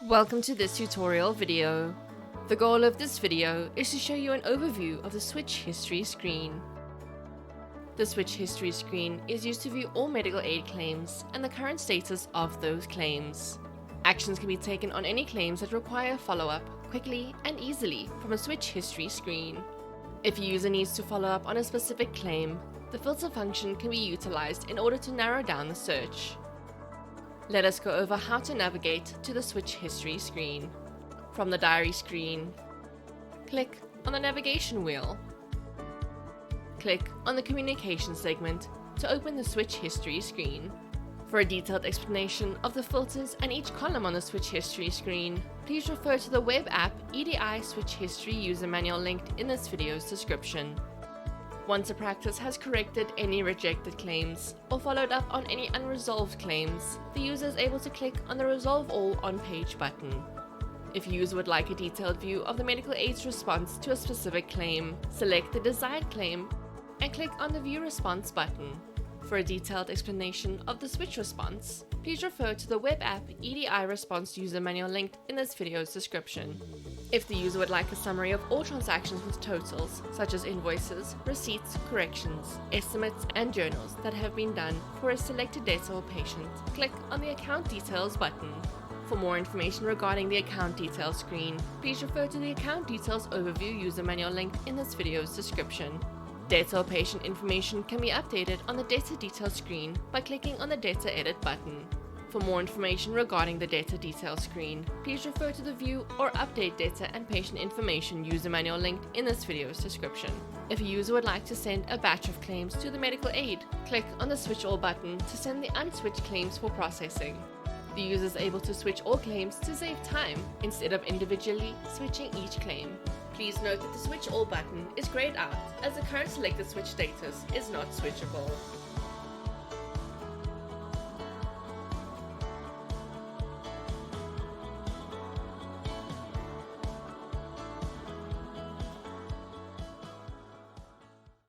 Welcome to this tutorial video. The goal of this video is to show you an overview of the switch history screen. The switch history screen is used to view all medical aid claims and the current status of those claims. Actions can be taken on any claims that require follow-up quickly and easily from a switch history screen. If a user needs to follow up on a specific claim, the filter function can be utilized in order to narrow down the search. Let us go over how to navigate to the switch history screen. From the diary screen, click on the navigation wheel. Click on the communication segment to open the switch history screen. For a detailed explanation of the filters and each column on the switch history screen, please refer to the web app EDI Switch History user manual linked in this video's description. Once a practice has corrected any rejected claims or followed up on any unresolved claims, the user is able to click on the Resolve All on Page button. If a user would like a detailed view of the medical aid's response to a specific claim, select the desired claim and click on the View Response button. For a detailed explanation of the switch response, please refer to the web app EDI Response user manual linked in this video's description. If the user would like a summary of all transactions with totals, such as invoices, receipts, corrections, estimates, and journals that have been done for a selected debtor or patient, click on the Account Details button. For more information regarding the Account Details screen, please refer to the Account Details Overview user manual linked in this video's description. Debtor or patient information can be updated on the Debtor Details screen by clicking on the Debtor Edit button. For more information regarding the Debtor Details screen, please refer to the View or Update Debtor and Patient Information user manual linked in this video's description. If a user would like to send a batch of claims to the medical aid, click on the Switch All button to send the unswitched claims for processing. The user is able to switch all claims to save time instead of individually switching each claim. Please note that the Switch All button is grayed out as the current selected switch status is not switchable.